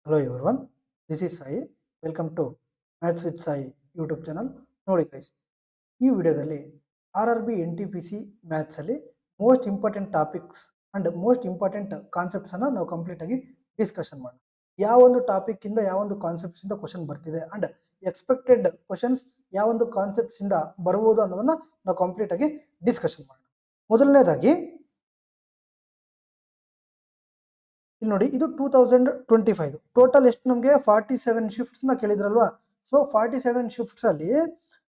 Hello everyone, this is Sai. Welcome to Maths with Sai YouTube channel. ನೋಡಿ guys, ಈ ವಿಡಿಯೋದಲ್ಲಿ RRB NTPC ಮ್ಯಾಥ್ಸಲ್ಲಿ most important topics and most important ಕಾನ್ಸೆಪ್ಟ್ಸನ್ನು ನಾವು ಕಂಪ್ಲೀಟಾಗಿ ಡಿಸ್ಕಷನ್ ಮಾಡೋಣ. ಯಾವೊಂದು ಟಾಪಿಕ್ಕಿಂದ ಯಾವೊಂದು ಕಾನ್ಸೆಪ್ಟ್ಸಿಂದ ಕ್ವಶನ್ ಬರ್ತಿದೆ ಆ್ಯಂಡ್ ಎಕ್ಸ್ಪೆಕ್ಟೆಡ್ ಕ್ವಶನ್ಸ್ ಯಾವೊಂದು ಕಾನ್ಸೆಪ್ಟ್ಸಿಂದ ಬರ್ಬೋದು ಅನ್ನೋದನ್ನು ನಾವು ಕಂಪ್ಲೀಟಾಗಿ ಡಿಸ್ಕಷನ್ ಮಾಡೋಣ. ಮೊದಲನೇದಾಗಿ ಇಲ್ಲಿ ನೋಡಿ, ಇದು 2025 ಟೋಟಲ್ ಎಷ್ಟು ನಮಗೆ 47 ಶಿಫ್ಟ್ಸ್ನ ಕೇಳಿದ್ರಲ್ವಾ. ಸೊ 47 ಶಿಫ್ಟ್ಸಲ್ಲಿ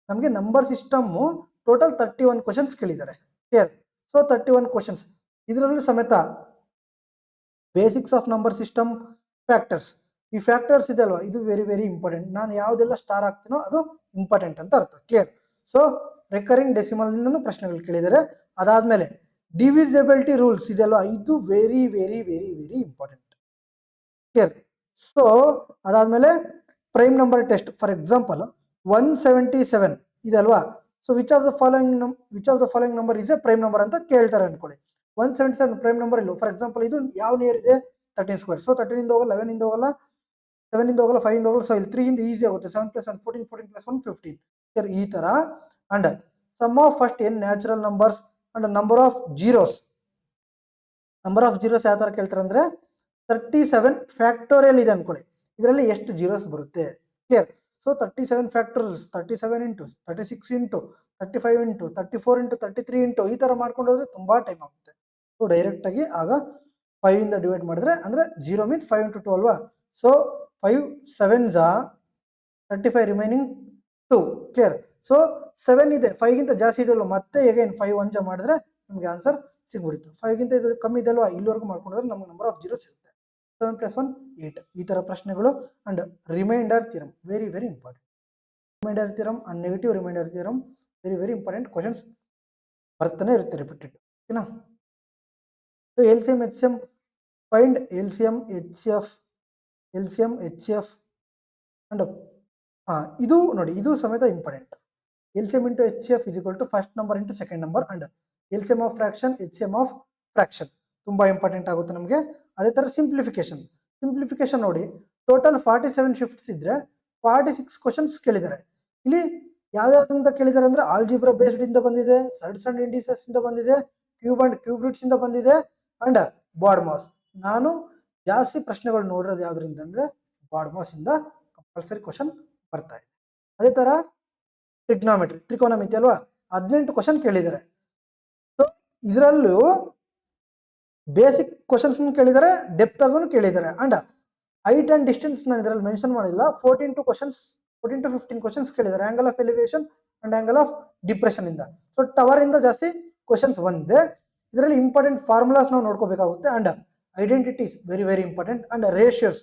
ನಮಗೆ ನಂಬರ್ ಸಿಸ್ಟಮ್ಮು ಟೋಟಲ್ 31 ಕ್ವಶನ್ಸ್ ಕೇಳಿದ್ದಾರೆ. ಕ್ಲಿಯರ್? ಸೊ 31 ಕ್ವಶನ್ಸ್, ಇದರಲ್ಲಿ ಸಮೇತ basics of number system, factors. ಈ ಫ್ಯಾಕ್ಟರ್ಸ್ ಇದೆ ಅಲ್ವಾ, ಇದು ವೆರಿ ವೆರಿ ಇಂಪಾರ್ಟೆಂಟ್. ನಾನು ಯಾವುದೆಲ್ಲ ಸ್ಟಾರ್ ಆಗ್ತೀನೋ ಅದು ಇಂಪಾರ್ಟೆಂಟ್ ಅಂತ ಅರ್ಥ. ಕ್ಲಿಯರ್? ಸೊ ರೆಕರಿಂಗ್ ಡೆಸಿಮಲ್ನಿಂದನೂ ಪ್ರಶ್ನೆಗಳು ಕೇಳಿದ್ದಾರೆ. ಅದಾದಮೇಲೆ ಡಿವಿಸಿಬಿಲಿಟಿ ರೂಲ್ಸ್ ಇದೆಯಲ್ವಾ, ಇದು very very very very important. Clear? So ಅದಾದಮೇಲೆ prime number test. For example 177 ಇದೆ ಅಲ್ವಾ. So which of the following number is a prime number ಅಂತ ಕೇಳ್ತಾರೆ ಅನ್ಕೊಳ್ಳಿ. 177 ಪ್ರೈಮ್ ನಂಬರ್ ಇಲ್ಲ. ಫಾರ್ ಎಕ್ಸಾಂಪಲ್ ಇದು ಯಾವ ನಿಯರ್ ಇದೆ? 13 ಸ್ಕ್ವೇರ್. ಸೊ 13 ಇಂದ ಹೋಗಲ್ಲ, 11 ಇಂದ ಹೋಗಲ್ಲ, 7 ಇಂದ ಹೋಗಲ್ಲ, 5 ಇಂದ ಹೋಗಲ್ಲ. ಸೊ ಇಲ್ಲಿ 3 ಇಂದ ಈಸಿ ಆಗುತ್ತೆ. 7 + 1 14, 14 + 1 15. ಕ್ಲಿಯರ್? ಈ ಥರ. And sum of first n natural numbers and number of zeros. Number of zeros ಯಾವ ಥರ ಕೇಳ್ತಾರೆ ಅಂದರೆ 37 ಫ್ಯಾಕ್ಟೋರಿಯಲ್ ಇದೆ ಅನ್ಕೊಳ್ಳಿ. ಇದರಲ್ಲಿ ಎಷ್ಟು ಜೀರೋಸ್ ಬರುತ್ತೆ? Clear? So 37 ಫ್ಯಾಕ್ಟೋರಿಯಲ್ಸ್ 37 into 36 into 35 into 34 into 33 into ಈ ಥರ ಮಾಡ್ಕೊಂಡು ಹೋದ್ರೆ ತುಂಬ ಟೈಮ್ ಆಗುತ್ತೆ. ಸೊ ಡೈರೆಕ್ಟಾಗಿ ಆಗ 5 ಇಂದ ಡಿವೈಡ್ ಮಾಡಿದ್ರೆ ಅಂದರೆ 0 ಮೀನ್ಸ್ 5 ಇಂಟು 2 ಅಲ್ವಾ. So 5 7s 35 remaining 2. Clear? So 7 ಇದೆ, 5ಗಿಂತ ಜಾಸ್ತಿ ಇದೆಯಲ್ಲ, ಮತ್ತೆ ಅಗೈನ್ 5 1 ಮಾಡಿದ್ರೆ ನಮಗೆ ಆನ್ಸರ್ ಸಿಗ್ಬಿಡುತ್ತೆ. 5ಗಿಂತ ಇದು ಕಮ್ಮಿ ಇದೆಯಲ್ವಾ, ಇಲ್ಲಿವರೆಗೂ ಮಾಡ್ಕೊಂಡ್ರೆ ನಮಗೆ ನಂಬರ್ ಆಫ್ ಜೀರೋಸ್ ಇರುತ್ತೆ. 7 + 1 8 ಈ ಥರ ಪ್ರಶ್ನೆಗಳು. And remainder theorem very very important. Remainder theorem and negative remainder theorem very very important. Questions ಬರ್ತಾನೆ ಇರುತ್ತೆ ರಿಪೀಟೆಡ್. ಓಕೆನಾ? So LCM HCM find LCM HCF and ಇದು ನೋಡಿ, ಇದು ಸಮೇತ important. LCM into HCF is equal to first number into second number and LCM of fraction HCM of fraction ತುಂಬ important ಆಗುತ್ತೆ ನಮಗೆ. ಅದೇ ಥರ ಸಿಂಪ್ಲಿಫಿಕೇಶನ್ ನೋಡಿ, ಟೋಟಲ್ 47 ಶಿಫ್ಟ್ಸ್ ಇದ್ರೆ 46 ಕ್ವಶನ್ಸ್ ಕೇಳಿದ್ದಾರೆ. ಇಲ್ಲಿ ಯಾವ್ಯಾವ್ದಿಂದ ಕೇಳಿದ್ದಾರೆ ಅಂದರೆ ಆಲ್ಜಿಬ್ರಾ ಬೇಸ್ಡ್ ಇಂದ ಬಂದಿದೆ, ಸಡ್ಸ್ ಅಂಡ್ ಇಂಡಿಸಸ್ ಇಂದ ಬಂದಿದೆ, ಕ್ಯೂಬ್ ಅಂಡ್ ಕ್ಯೂಬ್ ರೂಟ್ಸ್ ಇಂದ ಬಂದಿದೆ ಅಂಡ್ ಬಾಡ್ ಮಾಸ್. ನಾನು ಜಾಸ್ತಿ ಪ್ರಶ್ನೆಗಳು ನೋಡಿರೋದು ಯಾವ್ದ್ರಿಂದ ಅಂದರೆ ಬಾಡ್ ಮಾಸ್ ಇಂದ ಕಂಪಲ್ಸರಿ ಕ್ವಶನ್ ಬರ್ತಾ ಇದೆ. ಅದೇ ಥರ ತ್ರಿಕೋನಮಿತಿ ಅಲ್ವಾ, 18 ಕ್ವಶನ್ ಕೇಳಿದ್ದಾರೆ. ಸೊ ಇದರಲ್ಲೂ ಬೇಸಿಕ್ ಕ್ವಶನ್ಸ್ ಕೇಳಿದ್ದಾರೆ, ಡೆಪ್ತ್ ಆಗೂ ಕೇಳಿದ್ದಾರೆ. ಅಂಡ್ ಹೈಟ್ ಅಂಡ್ ಡಿಸ್ಟೆನ್ಸ್ ನಾನು ಇದರಲ್ಲಿ ಮೆನ್ಷನ್ ಮಾಡಿಲ್ಲ. 14 to 15 ಕ್ವಶನ್ಸ್ ಕೇಳಿದ್ದಾರೆ. Angle of elevation and angle of depression ಇಂದ. ಸೊ ಟವರ್ ಇಂದ ಜಾಸ್ತಿ ಕ್ವಶನ್ಸ್ ಬಂದಿದೆ. ಇದರಲ್ಲಿ ಇಂಪಾರ್ಟೆಂಟ್ ಫಾರ್ಮುಲಾಸ್ ನಾವು ನೋಡ್ಕೋಬೇಕಾಗುತ್ತೆ. And identities very very important. And ratios.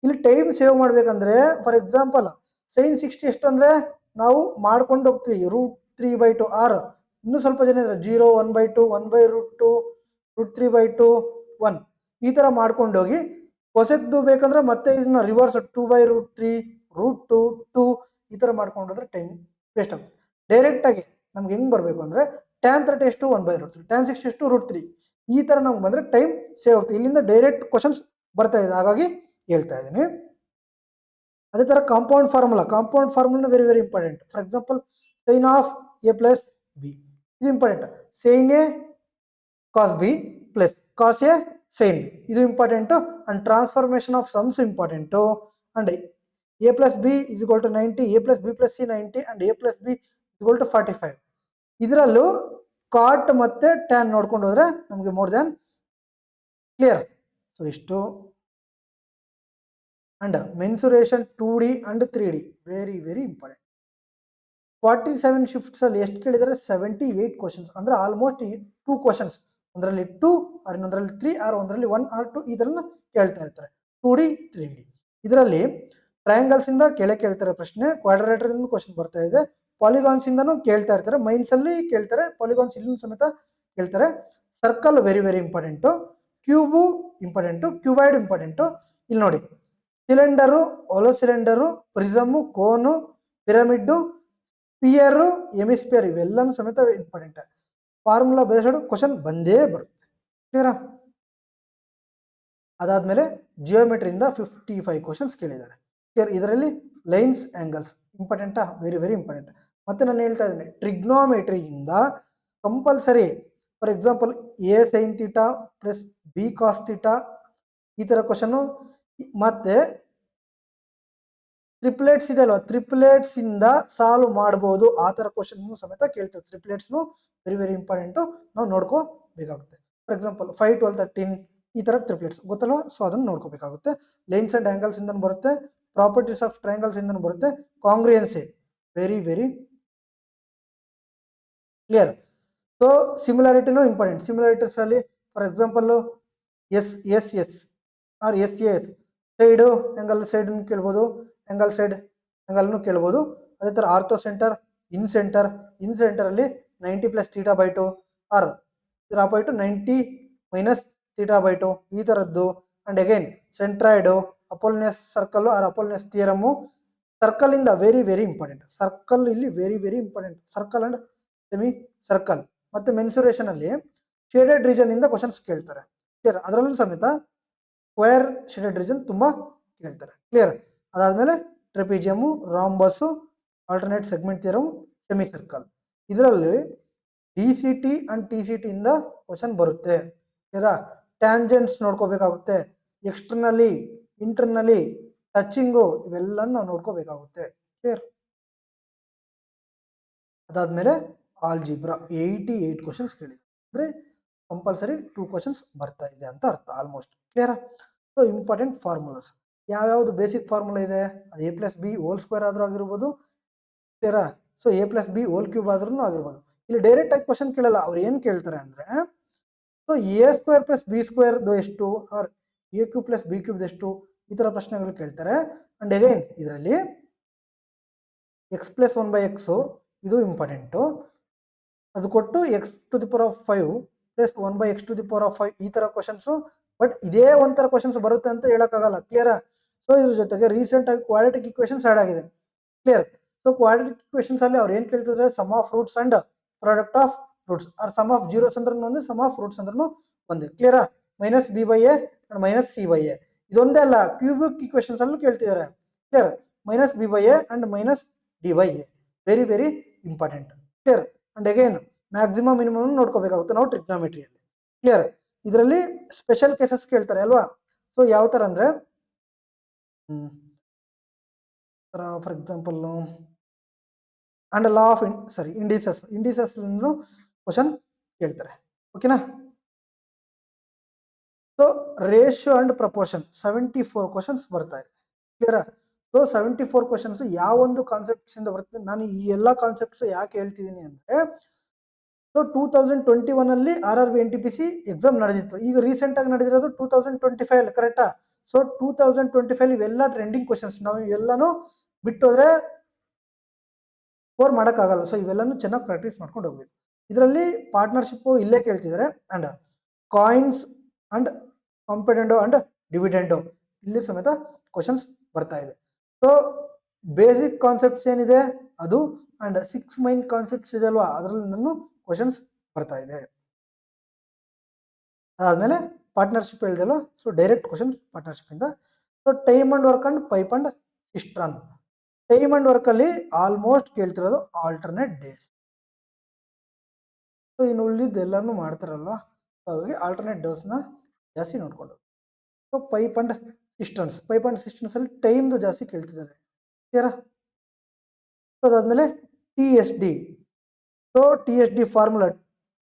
ಇಲ್ಲಿ ಟೈಮ್ ಸೇವ್ ಮಾಡ್ಬೇಕಂದ್ರೆ ಫಾರ್ ಎಕ್ಸಾಂಪಲ್ sin 60 ಎಷ್ಟು ಅಂದರೆ ನಾವು ಮಾಡ್ಕೊಂಡು ಹೋಗ್ತೀವಿ √3/2 ಆರ್. ಇನ್ನೂ ಸ್ವಲ್ಪ ಜನ ಇದ್ದಾರೆ 0 1/2 1/√2 √3/2 1 ಈ ಥರ ಮಾಡ್ಕೊಂಡು ಹೋಗಿ ಕೊಸೆಕ್ದು ಬೇಕಂದ್ರೆ ಮತ್ತೆ ಇದನ್ನ ರಿವರ್ಸ್ 2/√3 √2 2 ಈ ಥರ ಮಾಡ್ಕೊಂಡು ಹೋದ್ರೆ ಟೈಮ್ ವೇಸ್ಟ್ ಆಗುತ್ತೆ. ಡೈರೆಕ್ಟಾಗಿ ನಮ್ಗೆ ಹೆಂಗೆ ಬರಬೇಕು ಅಂದರೆ tan 30 ಎಷ್ಟು 1/√3, tan 60 ಎಷ್ಟು √3 ಈ ಥರ ನಮ್ಗೆ ಬಂದರೆ ಟೈಮ್ ಸೇವ್ ಆಗುತ್ತೆ. ಇಲ್ಲಿಂದ ಡೈರೆಕ್ಟ್ ಕ್ವಶನ್ಸ್ ಬರ್ತಾ ಇದೆ, ಹಾಗಾಗಿ ಹೇಳ್ತಾ ಇದ್ದೀನಿ. ಅದೇ ಥರ compound formula very very important. For example sine of A + B ಇದು important. Sine A cos B plus cos A sin B ಇದು important. And transformation of sums important. And A + B = 90, A + B + C 90 and A + B = 45. ಇದರಲ್ಲೂ ಕಾಟ್ ಮತ್ತೆ tan ನೋಡ್ಕೊಂಡು ಹೋದ್ರೆ ನಮಗೆ more than clear. So ಇಷ್ಟು. And mensuration 2D and 3D very very important. 47 ಶಿಫ್ಟ್ಸಲ್ಲಿ ಎಷ್ಟು ಕೇಳಿದರೆ 78 questions ಅಂದರೆ ಆಲ್ಮೋಸ್ಟ್ 2 ಕ್ವಶನ್ಸ್, ಒಂದರಲ್ಲಿ 2 ಆರ್ ಇನ್ನೊಂದರಲ್ಲಿ 3 ಆರ್ ಒಂದರಲ್ಲಿ 1 ಆರ್ 2 ಈ ಥರನ ಕೇಳ್ತಾ ಇರ್ತಾರೆ. 2D 3D ಇದರಲ್ಲಿ ಟ್ರಯಾಂಗಲ್ಸ್ ಇಂದ ಕೇಳ್ತಾರೆ ಪ್ರಶ್ನೆ, ಕ್ವಾಡ್ರಿಲೇಟರ್ ಇಂದ ಕ್ವಶನ್ ಬರ್ತಾ ಇದೆ, ಪಾಲಿಗಾನ್ಸ್ ಇಂದನೂ ಕೇಳ್ತಾ ಇರ್ತಾರೆ, ಮೈನ್ಸ್ ಅಲ್ಲಿ ಕೇಳ್ತಾರೆ, ಪಾಲಿಗಾನ್ಸ್ ಇಲ್ಲೂ ಸಮೇತ ಕೇಳ್ತಾರೆ. Circle very very important, cube important, cuboid important. ಇಲ್ಲಿ ನೋಡಿ, cylinder, ಹೊಲೋ cylinder, ಪ್ರಿಸಮು, ಕೋನು, pyramid, sphere, hemisphere ಇವೆಲ್ಲನೂ ಸಮೇತ ಇಂಪಾರ್ಟೆಂಟ್. ಫಾರ್ಮುಲಾ ಬೇಸ್ಡ್ ಕ್ವಶನ್ ಬಂದೇ ಬರುತ್ತೆ. ಕ್ಲಿಯರಾ? ಅದಾದಮೇಲೆ ಜಿಯೋಮೆಟ್ರಿಯಿಂದ 55 ಕ್ವಶನ್ಸ್ ಕೇಳಿದ್ದಾರೆ. ಕ್ಲಿಯರ್. ಇದರಲ್ಲಿ ಲೈನ್ಸ್ ಆ್ಯಂಗಲ್ಸ್ ಇಂಪಾರ್ಟೆಂಟಾ, ವೆರಿ ವೆರಿ ಇಂಪಾರ್ಟೆಂಟ್. ಮತ್ತೆ ನಾನು ಹೇಳ್ತಾ ಇದ್ದೀನಿ ಟ್ರಿಗ್ನೋಮೆಟ್ರಿಯಿಂದ compulsory for example A sine theta plus B cos theta ಈ ಥರ ಕ್ವಶನು, ಮತ್ತೆ ಟ್ರಿಪ್ಲೆಟ್ಸ್ ಇದೆ ಅಲ್ವಾ, ಟ್ರಿಪ್ಲೆಟ್ಸ್ ಇಂದ ಸಾಲ್ವ್ ಮಾಡ್ಬೋದು ಆ ಥರ ಕ್ವಶನ್ ಸಮೇತ ಕೇಳ್ತಾರೆ. ಟ್ರಿಪ್ಲೆಟ್ಸ್ನು ವೆರಿ ವೆರಿ ಇಂಪಾರ್ಟೆಂಟು, ನಾವು ನೋಡ್ಕೋಬೇಕಾಗುತ್ತೆ. ಫಾರ್ ಎಕ್ಸಾಂಪಲ್ 5, 12, 13 ಈ ಥರ ಟ್ರಿಪ್ಲೆಟ್ಸ್ ಗೊತ್ತಲ್ವಾ, ಸೊ ಅದನ್ನು ನೋಡ್ಕೋಬೇಕಾಗುತ್ತೆ. ಲೈನ್ಸ್ ಅಂಡ್ ಆ್ಯಂಗಲ್ಸ್ ಇಂದ ಬರುತ್ತೆ, ಪ್ರಾಪರ್ಟೀಸ್ ಆಫ್ ಟ್ರಯಾಂಗಲ್ಸ್ ಇಂದ ಬರುತ್ತೆ, congruency very very clear. So ಸಿಮಿಲಾರಿಟಿನೂ ಇಂಪಾರ್ಟೆಂಟ್. ಸಿಮಿಲಾರಿಟೀಸ್ ಅಲ್ಲಿ for example S S S or S S side angle ಸೈಡನ್ನು ಕೇಳ್ಬೋದು, ಆ್ಯಂಗಲ್ ಸೈಡ್ ಆ್ಯಂಗಲ್ನು ಕೇಳ್ಬೋದು. ಅದೇ ಥರ ಆರ್ಥೋ ಸೆಂಟರ್, ಇನ್ ಸೆಂಟರಲ್ಲಿ 90 ಪ್ಲಸ್ ಥೀಟಾ ಬೈ 2 ಆರ್ ಇದರ ಅಪಾಯಿಟು 90 ಮೈನಸ್ ಥೀಟಾ ಬೈ 2 ಈ ಥರದ್ದು. And again centroid, Apollonius circle or Apollonius theorem, ಸರ್ಕಲಿಂದ ವೆರಿ ವೆರಿ ಇಂಪಾರ್ಟೆಂಟ್. ಸರ್ಕಲ್ ಇಲ್ಲಿ very very important. Circle and semi circle. ಮತ್ತು ಮೆನ್ಸುರೇಷನ್ ಅಲ್ಲಿ ಶೇಡೆಡ್ ರೀಜನ್ ಇಂದ ಕ್ವಶನ್ಸ್ ಕೇಳ್ತಾರೆ. ಕ್ಲಿಯರ್. ಅದರಲ್ಲೂ ಸಮೇತ ಸ್ಕ್ವೇರ್ ಶೇಡೆಡ್ ರೀಜನ್ ತುಂಬ ಕೇಳ್ತಾರೆ. ಕ್ಲಿಯರ್. ಅದಾದಮೇಲೆ trapezium, rhombus, alternate segment theorem, semicircle. ಇದರಲ್ಲಿ D C T and T C T ಇಂದ ಕ್ವಶನ್ ಬರುತ್ತೆ. ಕ್ಲಿಯರಾ. ಟ್ಯಾಂಜೆಂಟ್ಸ್ ನೋಡ್ಕೋಬೇಕಾಗುತ್ತೆ, ಎಕ್ಸ್ಟರ್ನಲಿ ಇಂಟರ್ನಲಿ ಟಚಿಂಗು ಇವೆಲ್ಲನೂ ನಾವು ನೋಡ್ಕೋಬೇಕಾಗುತ್ತೆ. ಕ್ಲಿಯರ್. ಅದಾದಮೇಲೆ ಆಲ್ಜಿಬ್ರಾ 88 ಕ್ವಶನ್ಸ್ ಕೇಳಿದೆ, ಅಂದರೆ ಕಂಪಲ್ಸರಿ 2 ಕ್ವಶನ್ಸ್ ಬರ್ತಾ ಇದೆ ಅಂತ ಅರ್ಥ ಆಲ್ಮೋಸ್ಟ್. ಕ್ಲಿಯರಾ. ಸೊ ಇಂಪಾರ್ಟೆಂಟ್ ಫಾರ್ಮುಲಾಸ್ ಯಾವ್ಯಾವುದು ಬೇಸಿಕ್ ಫಾರ್ಮುಲಾ ಇದೆ, ಅದು A plus B whole square ಆದರೂ ಆಗಿರ್ಬೋದು. ಕ್ಲಿಯರಾ. So A plus B whole cube ಆದ್ರೂ ಆಗಿರ್ಬೋದು. ಇಲ್ಲಿ ಡೈರೆಕ್ಟ್ ಆಗಿ ಕ್ವಶನ್ ಕೇಳಲ್ಲ, ಅವ್ರು ಏನು ಕೇಳ್ತಾರೆ ಅಂದರೆ so A square plus B ಸ್ಕ್ವೇರ್ದು ಎಷ್ಟು, or A cube plus B ಕ್ಯೂಬ್ದು ಎಷ್ಟು, ಈ ಥರ ಪ್ರಶ್ನೆಗಳು ಕೇಳ್ತಾರೆ. ಅಂಡ್ ಅಗೈನ್ ಇದರಲ್ಲಿ ಎಕ್ಸ್ ಪ್ಲಸ್ 1/x ಇದು ಇಂಪಾರ್ಟೆಂಟು, ಅದು ಕೊಟ್ಟು X to the power of 5 plus 1/x to the power of 5 ಈ ಥರ ಕ್ವಶನ್ಸು. ಬಟ್ ಇದೇ ಒಂಥರ ಕ್ವಶನ್ಸ್ ಬರುತ್ತೆ ಅಂತ ಹೇಳೋಕ್ಕಾಗಲ್ಲ. ಕ್ಲಿಯರಾ. ಸೊ ಇದ್ರ ಜೊತೆಗೆ ರೀಸೆಂಟ್ ಆಗಿ ಕ್ವಾಡ್ರಾಟಿಕ್ ಇಕ್ವೇಷನ್ಸ್ ಆ್ಯಡ್ ಆಗಿದೆ. ಕ್ಲಿಯರ್. ಸೊ ಕ್ವಾಡ್ರಾಟಿಕ್ ಇಕ್ವೇಷನ್ಸ್ ಅಲ್ಲಿ ಅವ್ರು ಏನು ಕೇಳ್ತಿದ್ರೆ sum of roots and product of roots or sum of zeros ಅಂದ್ರೂ ಒಂದೇ, ಸಮ್ ಆಫ್ ರೂಟ್ಸ್ ಅಂದ್ರೂ ಒಂದೇ. ಕ್ಲಿಯರಾ. Minus B by A and minus C by A ಇದೊಂದೇ ಅಲ್ಲ, ಕ್ಯೂಬಿಕ್ ಇಕ್ವೇಷನ್ಸ್ ಅಲ್ಲೂ ಕೇಳ್ತಿದ್ದಾರೆ. Clear. Minus B by A and minus D by A very very important. Clear. And again maximum minimum ನೋಡ್ಕೋಬೇಕಾಗುತ್ತೆ ನಾವು ಟ್ರಿಗ್ನೋಮೆಟ್ರಿಯಲ್ಲಿ. Clear. ಇದರಲ್ಲಿ ಸ್ಪೆಷಲ್ ಕೇಸಸ್ ಕೇಳ್ತಾರೆ ಅಲ್ವಾ. So ಯಾವ ಥರ ಅಂದರೆ for example and law of indices question ಕೇಳ್ತಾರೆ. ಓಕೆನಾ. So ratio and proportion 74 questions ಬರ್ತಾ ಇದೆ. ಕ್ಲಿಯರಾ. ಸೊ 74 ಕ್ವಶನ್ಸ್ ಯಾವ ಒಂದು ಕಾನ್ಸೆಪ್ಟ್ಸ್ ಇಂದ ಬರ್ತದೆ. ನಾನು ಈ ಎಲ್ಲ ಕಾನ್ಸೆಪ್ಟ್ಸ್ ಯಾಕೆ ಹೇಳ್ತಿದ್ದೀನಿ ಅಂದರೆ ಸೊ 2021 ಅಲ್ಲಿ RRB NTPC ಎಕ್ಸಾಮ್ ನಡೆದಿತ್ತು. ಈಗ ರೀಸೆಂಟ್ ಆಗಿ ನಡೆದಿರೋದು 2025 ಅಲ್ಲಿ. ಕರೆಕ್ಟಾ. ಸೊ 2025 ಇವೆಲ್ಲ ಟ್ರೆಂಡಿಂಗ್ ಕ್ವಶನ್ಸ್, ನಾವು ಇವೆಲ್ಲನೂ ಬಿಟ್ಟೋದ್ರೆ ಸ್ಕೋರ್ ಮಾಡೋಕ್ಕಾಗಲ್ಲ. ಸೊ ಇವೆಲ್ಲನೂ ಚೆನ್ನಾಗಿ ಪ್ರಾಕ್ಟೀಸ್ ಮಾಡ್ಕೊಂಡು ಹೋಗ್ಬೇಕು. ಇದರಲ್ಲಿ ಪಾರ್ಟ್ನರ್ಶಿಪ್ಪು ಇಲ್ಲೇ ಕೇಳ್ತಿದ್ದಾರೆ. ಅಂಡ್ ಕಾಯಿನ್ಸ್ ಅಂಡ್ ಕಾಂಪಿಡೆಂಡೋ ಅಂಡ್ ಡಿವಿಡೆಂಡೋ ಇಲ್ಲಿ ಸಮೇತ ಕ್ವಶನ್ಸ್ ಬರ್ತಾ ಇದೆ. ಸೊ ಬೇಸಿಕ್ ಕಾನ್ಸೆಪ್ಟ್ಸ್ ಏನಿದೆ ಅದು ಅಂಡ್ 6 ಮೈನ್ ಕಾನ್ಸೆಪ್ಟ್ಸ್ ಇದೆ ಅಲ್ವಾ, ಅದರಲ್ಲಿ ನಾನು ಕ್ವಶನ್ಸ್ ಬರ್ತಾ ಇದೆ. ಅದಾದಮೇಲೆ ಪಾರ್ಟ್ನರ್ಶಿಪ್ ಹೇಳಿದಲ್ವ, ಸೊ ಡೈರೆಕ್ಟ್ ಕ್ವಶನ್ ಪಾರ್ಟ್ನರ್ಶಿಪ್ ಇಂದ. So time and work and pipe and cistern. Time and work ಅಲ್ಲಿ ಆಲ್ಮೋಸ್ಟ್ ಕೇಳ್ತಿರೋದು ಆಲ್ಟರ್ನೇಟ್ ಡೇಸ್. ಸೊ ಇನ್ನು ಉಳಿದಿದ್ದು ಎಲ್ಲಾನು ಮಾಡ್ತಾರಲ್ವ, ಹಾಗಾಗಿ ಆಲ್ಟರ್ನೇಟ್ ಡೇಸ್ನ ಜಾಸ್ತಿ ನೋಡ್ಕೊಂಡು. ಸೊ ಪೈಪ್ ಅಂಡ್ ಸಿಸ್ಟನ್ಸ್ ಅಲ್ಲಿ ಟೈಮ್ದು ಜಾಸ್ತಿ ಕೇಳ್ತಿದ್ದಾರೆ. ಕ್ಲಿಯರಾ. ಸೊ ಅದಾದಮೇಲೆ TSD. So TSD formula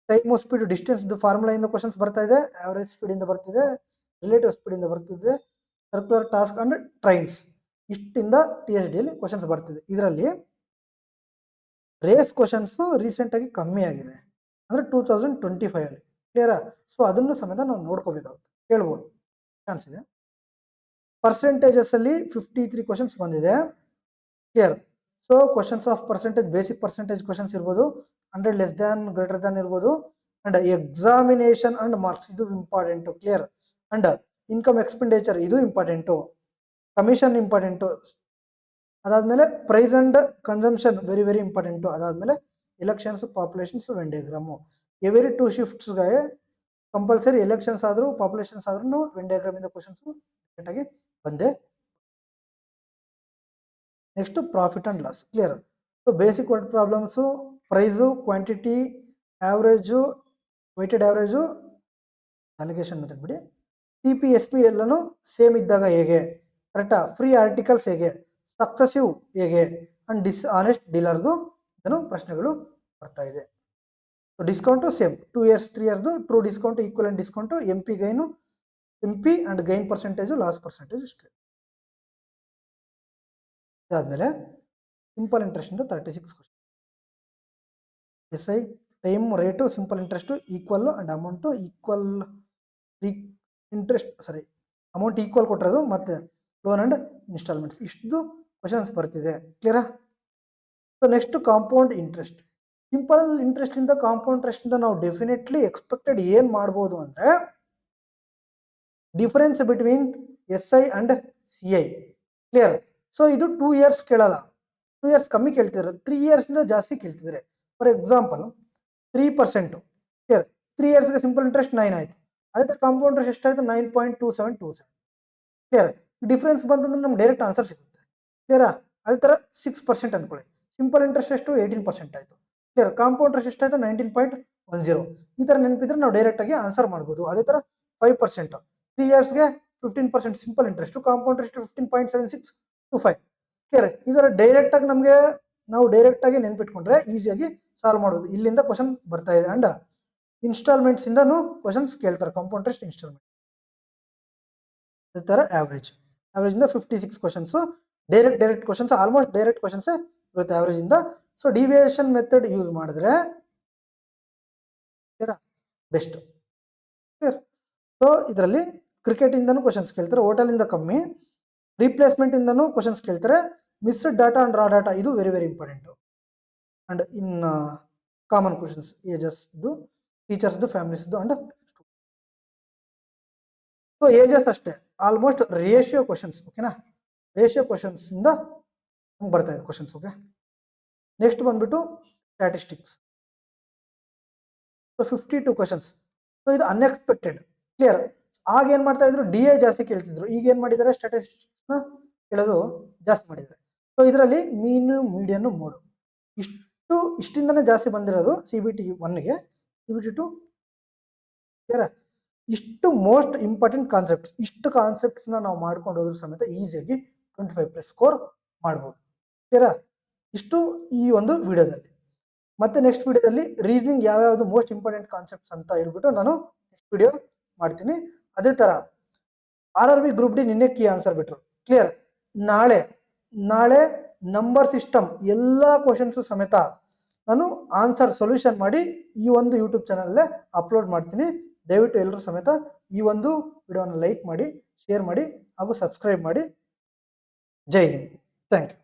time speed distance formula ಇಂದ ಕ್ವಶನ್ಸ್ ಬರ್ತಾ ಇದೆ. ಆವರೇಜ್ ಸ್ಪೀಡ್ ಇಂದ ಬರ್ತಿದೆ, ರಿಲೇಟಿವ್ ಸ್ಪೀಡ್ ಇಂದ ಬರ್ತಿದೆ, ಸರ್ಕ್ಯುಲರ್ ಟಾಸ್ಕ್ ಅಂಡ್ ಟ್ರೈನ್ಸ್ ಇಷ್ಟಿಂದ TSD ಅಲ್ಲಿ ಕ್ವಶನ್ಸ್ ಬರ್ತಿದೆ. ಇದರಲ್ಲಿ ರೇಸ್ ಕ್ವಶನ್ಸ್ ರೀಸೆಂಟ್ ಆಗಿ ಕಮ್ಮಿ ಆಗಿದೆ, ಅಂದ್ರೆ 2025 ಅಲ್ಲಿ. ಕ್ಲಿಯರಾ. ಸೊ ಅದನ್ನು ಸಮೇತ ನಾವು ನೋಡ್ಕೋಬೇಕಾಗುತ್ತೆ, ಕೇಳ್ಬೋದು, ಚಾನ್ಸ್ ಇದೆ. ಪರ್ಸೆಂಟೇಜಸ್ ಅಲ್ಲಿ 53 ಕ್ವಶನ್ಸ್ ಬಂದಿದೆ. Clear. So questions of percentage, basic percentage questions ಇರ್ಬೋದು, 100 ಲೆಸ್ ದ್ಯಾನ್ ಗ್ರೇಟರ್ ದ್ಯಾನ್ ಇರ್ಬೋದು, ಅಂಡ್ ಎಕ್ಸಾಮಿನೇಷನ್ ಅಂಡ್ ಮಾರ್ಕ್ಸ್ ಇದು important. Clear. And income expenditure ಇದು ಇಂಪಾರ್ಟೆಂಟು, ಕಮಿಷನ್ ಇಂಪಾರ್ಟೆಂಟು. ಅದಾದಮೇಲೆ price and consumption very very important. ಅದಾದಮೇಲೆ elections, populations, Venn diagram every 2 ಶಿಫ್ಟ್ಸ್ಗೆ compulsory elections ಆದರೂ populations ಆದ್ರೂ Venn diagram ಇಂದ questions ಆಗಿ ಬಂದೆ. Next profit and loss clear. So basic word problems price, quantity, average, weighted average, alligation method ಬಿಡಿ. CPSP ಎಲ್ಲನೂ same ಇದ್ದಾಗ ಹೇಗೆ, ಕರೆಕ್ಟಾ? ಫ್ರೀ ಆರ್ಟಿಕಲ್ಸ್ ಹೇಗೆ, ಸಕ್ಸಸಿವ್ ಹೇಗೆ, ಅಂಡ್ ಡಿಸ್ಆನೆಸ್ಟ್ ಡೀಲರ್ದು ಇದನ್ನು ಪ್ರಶ್ನೆಗಳು ಬರ್ತಾ ಇದೆ. So discount same 2 years 3 years true discount, equivalent discount, MP and gain percentage, loss percentage ಇಷ್ಟೇ. ಇದಾದ್ಮೇಲೆ ಸಿಂಪಲ್ ಇಂಟ್ರೆಸ್ಟ್ ಇಂದ 36 ಕ್ವಶನ್. SI time rate simple interest equal and amount equal, amount equal ಕೊಟ್ಟಿರೋದು ಮತ್ತೆ ಲೋನ್ ಅಂಡ್ ಇನ್ಸ್ಟಾಲ್ಮೆಂಟ್ಸ್ ಇಷ್ಟು questions ಬರ್ತಿದೆ. ಕ್ಲಿಯರಾ? So next compound interest. Simple interest ಇಂದ ಕಾಂಪೌಂಡ್ ಇಂಟ್ರೆಸ್ಟ್ ಇಂದ ನಾವು ಡೆಫಿನೆಟ್ಲಿ ಎಕ್ಸ್ಪೆಕ್ಟೆಡ್ ಏನ್ ಮಾಡ್ಬೋದು ಅಂದ್ರೆ difference between SI and CI. Clear? So ಇದು 2 years ಕೇಳಲ್ಲ, 2 years ಕಮ್ಮಿ ಕೇಳ್ತಿದ್ದಾರೆ, 3 years ಇಂದ ಜಾಸ್ತಿ ಕೇಳ್ತಿದ್ದಾರೆ. For example 3%. ಕ್ಲಿಯರ್? 3 yearsಗೆ ಸಿಂಪಲ್ ಇಂಟ್ರೆಸ್ಟ್ 9 ಆಯ್ತು, ಅದೇ ತರ ಕಾಂಪೌಂಡ್ ಇಂಟ್ರೆಸ್ಟ್ ಎಷ್ಟಾಯ್ತು 9.2727. ಕ್ಲಿಯರ್? ಡಿಫರೆನ್ಸ್ ಬಂತಂದ್ರೆ ನಮ್ಗೆ ಡೈರೆಕ್ಟ್ ಆನ್ಸರ್ ಸಿಗುತ್ತೆ. ಕ್ಲಿಯರಾ? ಅದೇ ತರ 6% ಅನ್ಕೊಳ್ಳಿ, ಸಿಂಪಲ್ ಇಂಟ್ರೆಸ್ಟ್ ಎಷ್ಟು 18% ಆಯ್ತು. ಕ್ಲಿಯರ್? ಕಾಂಪೌಂಡ್ ಇಂಟ್ರೆಸ್ಟ್ ಎಷ್ಟಾಯ್ತು 19.10. ಈ ತರ ನೆನಪಿದ್ರೆ ನಾವು ಡೈರೆಕ್ಟ್ ಆಗಿ ಆನ್ಸರ್ ಮಾಡ್ಬೋದು. ಅದೇ ತರ 5%, 3 yearsಗೆ 15% simple interest, compound interest 15.7625. Clear? ಈ ತರ ಡೈರೆಕ್ಟ್ ಆಗಿ ನಮಗೆ ನಾವು ಡೈರೆಕ್ಟ್ ಆಗಿ ನೆನ್ಪಿಟ್ಕೊಂಡ್ರೆ ಈಸಿಯಾಗಿ ಸಾಲ್ವ್ ಮಾಡೋದು. ಇಲ್ಲಿಂದ ಕ್ವಶನ್ ಬರ್ತಾ ಇದೆ. ಅಂಡ್ ಇನ್ಸ್ಟಾಲ್ಮೆಂಟ್ಸ್ ಇಂದನೂ ಕ್ವಶನ್ಸ್ ಕೇಳ್ತಾರೆ, ಕಾಂಪೌಂಡ್ ಇಂಟ್ರೆಸ್ಟ್, ಇನ್ಸ್ಟಾಲ್ಮೆಂಟ್. ಈ ತರ ಆವರೇಜ್ ಇಂದ 56 questions, direct questions, almost direct questions ಇರುತ್ತೆ ಆವರೇಜ್ ಇಂದ. ಸೊ ಡಿವಿಯೇಷನ್ ಮೆಥಡ್ ಯೂಸ್ ಮಾಡಿದ್ರೆ ಬೆಸ್ಟ್. ಕ್ಲಿಯರ್? ಸೊ ಇದರಲ್ಲಿ ಕ್ರಿಕೆಟ್ ಇಂದನೂ ಕ್ವಶನ್ಸ್ ಕೇಳ್ತಾರೆ, ಹೋಟೆಲ್ ಇಂದ ಕಮ್ಮಿ, ರಿಪ್ಲೇಸ್ಮೆಂಟ್ ಇಂದನೂ ಕ್ವಶನ್ಸ್ ಕೇಳ್ತಾರೆ, missed data and raw data ಇದು very very important. And in common questions ages, ಟೀಚರ್ಸ್ದು, ಫ್ಯಾಮಿಲೀಸ್ದು ಅಂಡ್ ಸೊ ಏಜಸ್ ಅಷ್ಟೇ, ಆಲ್ಮೋಸ್ಟ್ ರೇಷಿಯೋ ಕ್ವಶನ್ಸ್. ಓಕೆನಾ? ರೇಷಿಯೋ ಕ್ವಶನ್ಸ್ ಇಂದ ಬರ್ತಾ ಇದೆ ಕ್ವಶನ್ಸ್. ಓಕೆ, ನೆಕ್ಸ್ಟ್ ಬಂದ್ಬಿಟ್ಟು ಸ್ಟ್ಯಾಟಿಸ್ಟಿಕ್ಸ್. So 52 questions. ಸೊ ಇದು ಅನ್ಎಕ್ಸ್ಪೆಕ್ಟೆಡ್. ಕ್ಲಿಯರ್? ಆಗ ಏನ್ ಮಾಡ್ತಾ ಇದ್ರು, DA ಜಾಸ್ತಿ ಕೇಳ್ತಿದ್ರು, ಈಗ ಏನ್ ಮಾಡಿದ್ದಾರೆ ಸ್ಟ್ಯಾಟಿಸ್ಟಿಕ್ಸ್ ನ ಕೇಳೋದು ಜಾಸ್ತಿ ಮಾಡಿದ್ದಾರೆ. ಸೊ ಇದರಲ್ಲಿ ಮೀನು, ಮೀಡಿಯನ್, ಮೋಡು ಇಷ್ಟಿಂದನೇ ಜಾಸ್ತಿ ಬಂದಿರೋದು CBT 1ಗೆ, CBT 2. ಕ್ಲಿಯರ್? ಇಷ್ಟು ಮೋಸ್ಟ್ ಇಂಪಾರ್ಟೆಂಟ್ ಕಾನ್ಸೆಪ್ಟ್ಸ್, ಇಷ್ಟು ಕಾನ್ಸೆಪ್ಟ್ಸ್ ನಾವು ಮಾಡ್ಕೊಂಡು ಹೋದ್ರೂ ಸಮೇತ ಈಸಿಯಾಗಿ 25+ ಸ್ಕೋರ್ ಮಾಡ್ಬೋದು. ಕ್ಲಿಯರ್? ಇಷ್ಟು ಈ ಒಂದು ವಿಡಿಯೋದಲ್ಲಿ. ಮತ್ತೆ ನೆಕ್ಸ್ಟ್ ವಿಡಿಯೋದಲ್ಲಿ ರೀಸನಿಂಗ್ ಯಾವ್ಯಾವುದು ಮೋಸ್ಟ್ ಇಂಪಾರ್ಟೆಂಟ್ ಕಾನ್ಸೆಪ್ಟ್ಸ್ ಅಂತ ಹೇಳ್ಬಿಟ್ಟು ನಾನು ನೆಕ್ಸ್ಟ್ ವಿಡಿಯೋ ಮಾಡ್ತೀನಿ. ಅದೇ ತರ RRB ಗ್ರೂಪ್ ಡಿ ನಿನ್ನೆ ಕೀ ಆನ್ಸರ್ ಬಿಟ್ರು. ಕ್ಲಿಯರ್? ನಾಳೆ ನಂಬರ್ ಸಿಸ್ಟಮ್ ಎಲ್ಲ ಕ್ವಶನ್ಸ್ ಸಮೇತ ನಾನು ಆನ್ಸರ್ ಸೊಲ್ಯೂಷನ್ ಮಾಡಿ ಈ ಒಂದು ಯೂಟ್ಯೂಬ್ ಚಾನಲ್ ಅಪ್ಲೋಡ್ ಮಾಡ್ತೀನಿ. ದಯವಿಟ್ಟು ಎಲ್ಲರೂ ಸಮೇತ ಈ ಒಂದು ವಿಡಿಯೋನ ಲೈಕ್ ಮಾಡಿ, ಶೇರ್ ಮಾಡಿ ಹಾಗೂ ಸಬ್ಸ್ಕ್ರೈಬ್ ಮಾಡಿ. ಜೈ ಹಿಂದ್. Thank you.